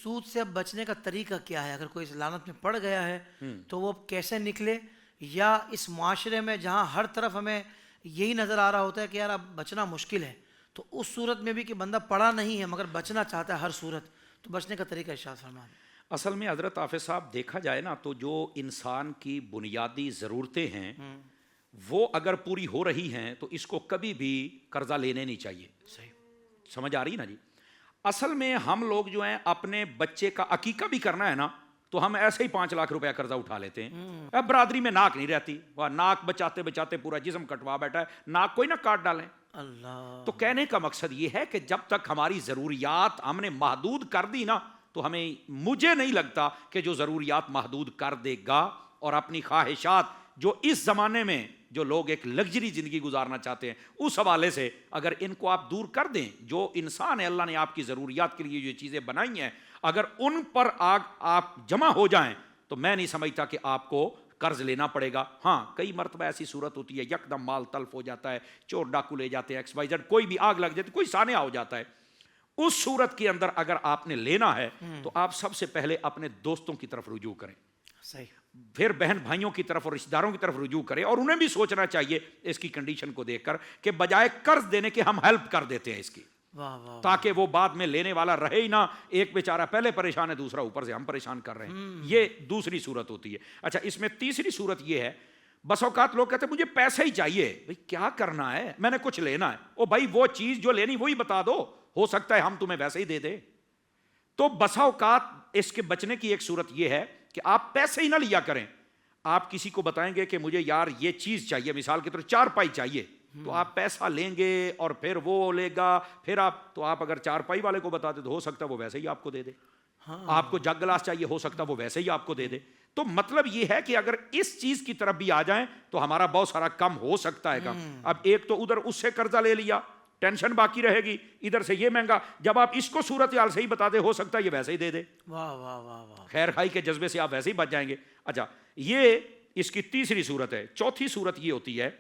سود سے اب بچنے کا طریقہ کیا ہے؟ اگر کوئی اس لعنت میں پڑ گیا ہے تو وہ کیسے نکلے؟ یا اس معاشرے میں جہاں ہر طرف ہمیں یہی نظر آ رہا ہوتا ہے کہ یار اب بچنا مشکل ہے، تو اس صورت میں بھی کہ بندہ پڑھا نہیں ہے مگر بچنا چاہتا ہے ہر صورت، تو بچنے کا طریقہ ارشاد فرمائیں۔ اصل میں حضرت حافظ صاحب دیکھا جائے نا تو جو انسان کی بنیادی ضرورتیں ہیں وہ اگر پوری ہو رہی ہیں تو اس کو کبھی بھی قرضہ لینے نہیں چاہیے۔ صحیح، سمجھ آ رہی نا جی؟ اصل میں ہم لوگ جو ہیں اپنے بچے کا عقیقہ بھی کرنا ہے نا تو ہم ایسے ہی 5 لاکھ روپیہ قرضہ اٹھا لیتے ہیں۔ اب برادری میں ناک نہیں رہتی، وہ ناک بچاتے بچاتے پورا جسم کٹوا بیٹھا ہے، ناک کوئی نہ کاٹ ڈالیں۔ اللہ، تو کہنے کا مقصد یہ ہے کہ جب تک ہماری ضروریات ہم نے محدود کر دی نا تو مجھے نہیں لگتا کہ جو ضروریات محدود کر دے گا اور اپنی خواہشات جو اس زمانے میں جو لوگ ایک لگژری زندگی گزارنا چاہتے ہیں اس حوالے سے اگر ان کو آپ دور کر دیں، جو انسان ہے اللہ نے آپ کی ضروریات کے لیے جو چیزیں بنائی ہیں اگر ان پر آپ جمع ہو جائیں تو میں نہیں سمجھتا کہ آپ کو قرض لینا پڑے گا۔ ہاں کئی مرتبہ ایسی صورت ہوتی ہے یکدم مال تلف ہو جاتا ہے، چور ڈاکو لے جاتے ہیں، XYZ کوئی بھی آگ لگ جاتی ہے، کوئی سانحہ ہو جاتا ہے، اس صورت کے اندر اگر آپ نے لینا ہے تو آپ سب سے پہلے اپنے دوستوں کی طرف رجوع کریں، صحیح، پھر بہن بھائیوں کی طرف اور رشتہ داروں کی طرف رجوع کریں، اور انہیں بھی سوچنا چاہیے اس کی کنڈیشن کو دیکھ کر کہ بجائے قرض دینے کے ہم ہیلپ کر دیتے ہیں اس کی، واہ واہ، تاکہ وہ بعد میں لینے والا رہے ہی نہ، ایک بیچارہ پہلے پریشان ہے دوسرا اوپر سے ہم پریشان کر رہے ہیں۔ یہ دوسری صورت ہوتی ہے۔ اچھا، اس میں تیسری صورت یہ ہے، بس اوقات لوگ کہتے ہیں مجھے پیسے ہی چاہیے، بھائی کیا کرنا ہے، میں نے کچھ لینا ہے، او بھائی وہ چیز جو لینی وہی بتا دو، ہو سکتا ہے ہم تمہیں ویسے ہی دے دیں۔ تو بسا اوقات اس کے بچنے کی ایک صورت یہ ہے کہ آپ پیسے ہی نہ لیا کریں، آپ کسی کو بتائیں گے کہ مجھے یار یہ چیز چاہیے، مثال کے طور 4 پائی چاہیے، تو آپ پیسہ لیں گے اور پھر وہ لے گا، پھر آپ اگر 4 پائی والے کو بتا دیں تو ہو سکتا ہے وہ ویسے ہی آپ کو دے دے، آپ کو جگ گلاس چاہیے ہو سکتا ہے وہ ویسے ہی آپ کو دے دے۔ تو مطلب یہ ہے کہ اگر اس چیز کی طرف بھی آ جائیں تو ہمارا بہت سارا کم ہو سکتا ہے کم۔ اب ایک تو ادھر اس سے قرضہ لے لیا، ٹینشن باقی رہے گی، ادھر سے یہ مہنگا، جب آپ اس کو صورتحال سے ہی بتا دے ہو سکتا ہے یہ ویسے ہی دے دے، واہ واہ واہ واہ، خیر خائی کے جذبے سے آپ ویسے ہی بچ جائیں گے۔ اچھا، یہ اس کی تیسری صورت ہے۔ چوتھی صورت یہ ہوتی ہے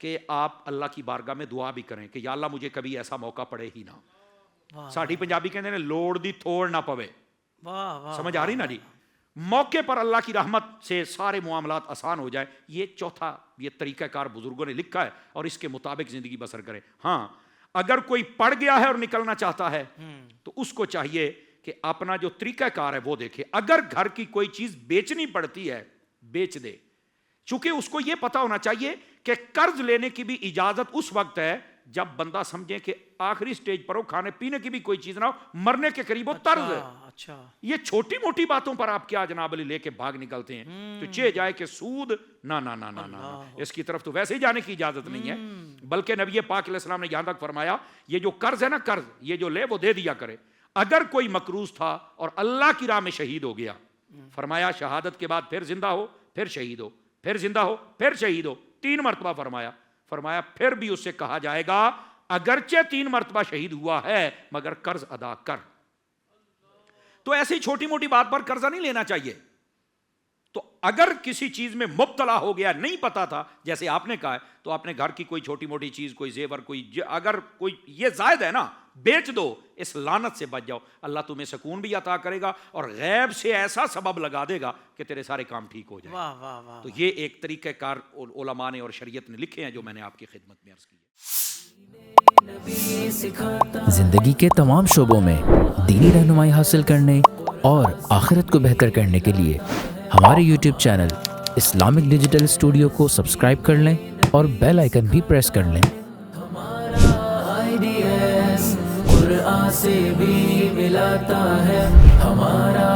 کہ آپ اللہ کی بارگاہ میں دعا بھی کریں کہ یا اللہ مجھے کبھی ایسا موقع پڑے ہی نہ، ساڈی پنجابی کہتے ہیں لوڑ دی تھوڑ نہ پوے، واہ واہ، سمجھ آ رہی نا جی؟ موقع پر اللہ کی رحمت سے سارے معاملات آسان ہو جائے، یہ چوتھا یہ طریقہ کار بزرگوں نے لکھا ہے اور اس کے مطابق زندگی بسر کریں۔ ہاں اگر کوئی پڑ گیا ہے اور نکلنا چاہتا ہے تو اس کو چاہیے کہ اپنا جو طریقہ کار ہے وہ دیکھے، اگر گھر کی کوئی چیز بیچنی پڑتی ہے بیچ دے، چونکہ اس کو یہ پتا ہونا چاہیے کہ قرض لینے کی بھی اجازت اس وقت ہے جب بندہ سمجھے کہ آخری سٹیج پر ہو، کھانے پینے کی بھی کوئی چیز نہ ہو، مرنے کے قریب ہو، طرز ہے۔ اچھا، یہ چھوٹی موٹی باتوں پر آپ کیا جناب علی لے کے بھاگ نکلتے ہیں، تو چے جائے کہ سود نہ نہ نہ نہ نہ، اس کی طرف تو ویسے ہی جانے کی اجازت نہیں ہے، بلکہ نبی پاک علیہ السلام نے یہاں تک فرمایا یہ جو قرض ہے نا، قرض یہ جو لے وہ دے دیا کرے۔ اگر کوئی مقروض تھا اور اللہ کی راہ میں شہید ہو گیا، فرمایا شہادت کے بعد پھر زندہ ہو، پھر شہید ہو، پھر زندہ ہو، پھر شہید ہو، 3 مرتبہ فرمایا پھر بھی اس سے کہا جائے گا اگرچہ 3 مرتبہ شہید ہوا ہے مگر قرض ادا کر۔ تو ایسی چھوٹی موٹی بات پر قرضہ نہیں لینا چاہیے۔ تو اگر کسی چیز میں مبتلا ہو گیا، نہیں پتا تھا جیسے آپ نے کہا ہے، تو اپنے گھر کی کوئی چھوٹی موٹی چیز، کوئی زیور، کوئی اگر کوئی یہ زائد ہے نا بیچ دو، اس لعنت سے بچ جاؤ، اللہ تمہیں سکون بھی عطا کرے گا اور غیب سے ایسا سبب لگا دے گا کہ تیرے سارے کام ٹھیک ہو جائیں۔ واہ واہ واہ، تو یہ ایک طریقہ کار علماء نے اور شریعت نے لکھے ہیں جو میں نے آپ کی خدمت میں عرض کی ہے۔ زندگی کے تمام شعبوں میں دینی رہنمائی حاصل کرنے اور آخرت کو بہتر کرنے کے لیے ہمارے YouTube channel Islamic digital studio کو سبسکرائب کر لیں اور بیل آئیکن بھی پریس کر لیں۔ قرآن سے بھی ملاتا ہے ہمارا